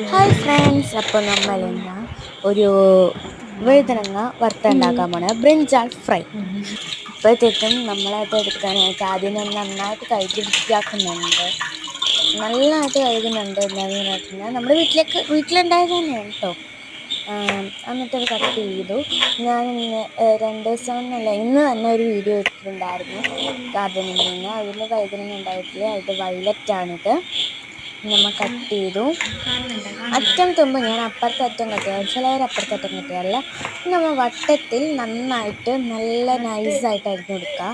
Hi friends, അപ്പോൾ നമ്മൾ ഇന്ന് ഒരു വഴുതനങ്ങ വറുത്തുണ്ടാക്കാൻ പോണ ബ്രിഞ്ചാൾ ഫ്രൈ. അപ്പോഴത്തേക്കും നമ്മളത് എടുക്കാനായിട്ട് ആദ്യം തന്നെ നന്നായിട്ട് കഴുകി വൃത്തിയാക്കുന്നുണ്ട്. നല്ലതായിട്ട് കഴുകുന്നുണ്ട്. എന്താണെന്ന് പറഞ്ഞാൽ നമ്മുടെ വീട്ടിലുണ്ടായത് തന്നെയാണ് കേട്ടോ. എന്നിട്ടത് കട്ട് ചെയ്തു. ഞാൻ ഇന്ന് 2 ദിവസം എന്നല്ല, ഇന്ന് തന്നെ ഒരു വീഡിയോ ഇട്ടിട്ടുണ്ടായിരുന്നു ഗാർഡനിൽ നിന്ന്. അതിൽ വഴുതനങ്ങ ഉണ്ടായിട്ടില്ല, അത് വയലറ്റാണിത്. നമ്മൾ കട്ട് ചെയ്തു. അറ്റം തുമ്പ് ഞാൻ അപ്പുറത്തെ അറ്റം കട്ടിയാൽ ചിലവർ അപ്പുറത്തെ അറ്റം കട്ടിയാലല്ല. നമ്മൾ വട്ടത്തിൽ നന്നായിട്ട് നല്ല നൈസായിട്ട് അരിഞ്ഞു കൊടുക്കുക.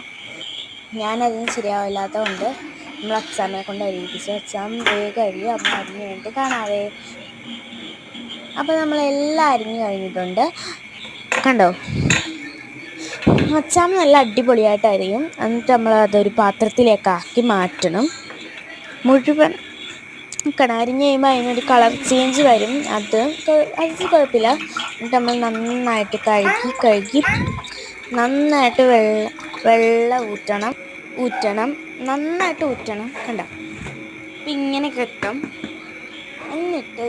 ഞാനതിന് ശരിയാവില്ലാത്തത് കൊണ്ട് നമ്മൾ അച്ചാമ്മയെ കൊണ്ട് അരിയിപ്പിച്ചു. അച്ചാം വേഗം അരിയും, അപ്പം അതിന് വേണ്ടി കാണാവേ. അപ്പോൾ നമ്മളെല്ലാം അരിഞ്ഞു കഴിഞ്ഞിട്ടുണ്ട്, കണ്ടോ. അച്ചാമ്മ നല്ല അടിപൊളിയായിട്ട് അരിയും. എന്നിട്ട് നമ്മൾ അതൊരു പാത്രത്തിലേക്കാക്കി മാറ്റണം. മുഴുവൻ അരിഞ്ഞ് കഴിയുമ്പോൾ അതിനൊരു കളർ ചേഞ്ച് വരും. അത് കുഴപ്പമില്ല. എന്നിട്ട് നമ്മൾ നന്നായിട്ട് കഴുകി നന്നായിട്ട് വെള്ളം ഊറ്റണം, നന്നായിട്ട് ഊറ്റണം. കണ്ടോ, അപ്പം ഇങ്ങനെ കിട്ടും. എന്നിട്ട്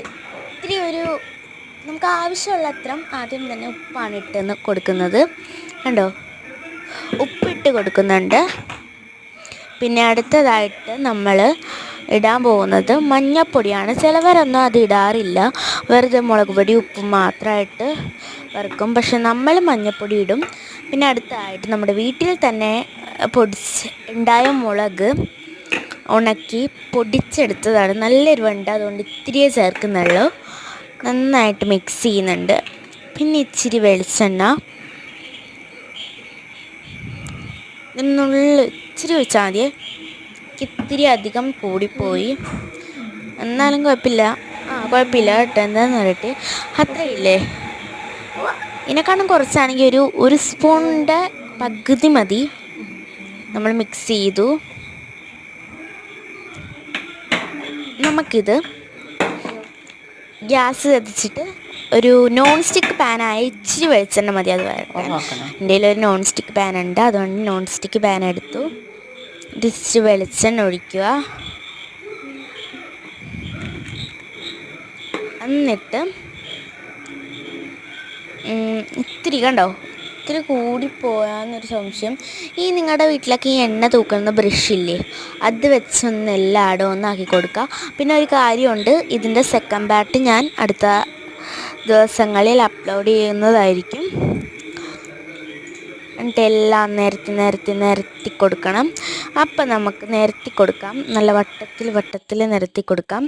ഇത്തിരി നമുക്ക് ആവശ്യമുള്ള അത്ര ആദ്യം തന്നെ ഉപ്പാണ് ഇട്ടെന്ന് കൊടുക്കുന്നത്. കണ്ടോ, ഉപ്പിട്ട് കൊടുക്കുന്നുണ്ട്. പിന്നെ അടുത്തതായിട്ട് നമ്മൾ ഇടാൻ പോകുന്നത് മഞ്ഞൾപ്പൊടിയാണ്. ചിലവരൊന്നും അത് ഇടാറില്ല, വെറുതെ മുളക് പൊടി ഉപ്പും മാത്രമായിട്ട് വറുക്കും. പക്ഷെ നമ്മൾ മഞ്ഞൾപ്പൊടി ഇടും. പിന്നെ അടുത്തതായിട്ട് നമ്മുടെ വീട്ടിൽ തന്നെ ഉണ്ടായ മുളക് ഉണക്കി പൊടിച്ചെടുത്തതാണ്. നല്ല എരിവുണ്ട്, അതുകൊണ്ട് ഇത്തിരിയേ ചേർക്കുന്നുള്ളൂ. നന്നായിട്ട് മിക്സ് ചെയ്യുന്നുണ്ട്. പിന്നെ ഇച്ചിരി വെളിച്ചെണ്ണ, ഇച്ചിരി ഒഴിച്ചാൽ മതിയേ. ഇത്തിരി അധികം കൂടിപ്പോയി, എന്നാലും കുഴപ്പമില്ല കേട്ടോ. എന്താണെന്ന് പറയട്ടെ, അത്രയില്ലേ. ഇതിനെക്കാളും കുറച്ചാണെങ്കിൽ ഒരു സ്പൂണിൻ്റെ പകുതി മതി. നമ്മൾ മിക്സ് ചെയ്തു. നമുക്കിത് ഗ്യാസ് കത്തിച്ചിട്ട് ഒരു നോൺ സ്റ്റിക്ക് പാനായ ഇച്ചിരി വെളിച്ചെണ്ണ മതി അത് വരട്ടെ. എൻ്റെ കയ്യിലൊരു നോൺ സ്റ്റിക്ക് പാൻ ഉണ്ട്, അതുകൊണ്ട് നോൺ സ്റ്റിക്ക് പാൻ എടുത്തു. ഇച്ചിരി വെളിച്ചെണ്ണ ഒഴിക്കുക. എന്നിട്ട് ഇത്തിരി കണ്ടോ, ഇത്തിരി കൂടിപ്പോയാന്നൊരു സംശയം. നിങ്ങളുടെ വീട്ടിലൊക്കെ ഈ എണ്ണ തൂക്കുന്ന ബ്രഷില്ലേ, അത് വെച്ചൊന്ന് എല്ലായിടവും ഒന്നാക്കി കൊടുക്കുക. പിന്നെ ഒരു കാര്യമുണ്ട്, ഇതിൻ്റെ സെക്കൻഡ് പാർട്ട് ഞാൻ അടുത്ത ദിവസങ്ങളിൽ അപ്ലോഡ് ചെയ്യുന്നതായിരിക്കും. എന്നിട്ട് എല്ലാം നിരത്തി കൊടുക്കണം. അപ്പം നമുക്ക് നിരത്തി കൊടുക്കാം, നല്ല വട്ടത്തിൽ നിരത്തി കൊടുക്കാം.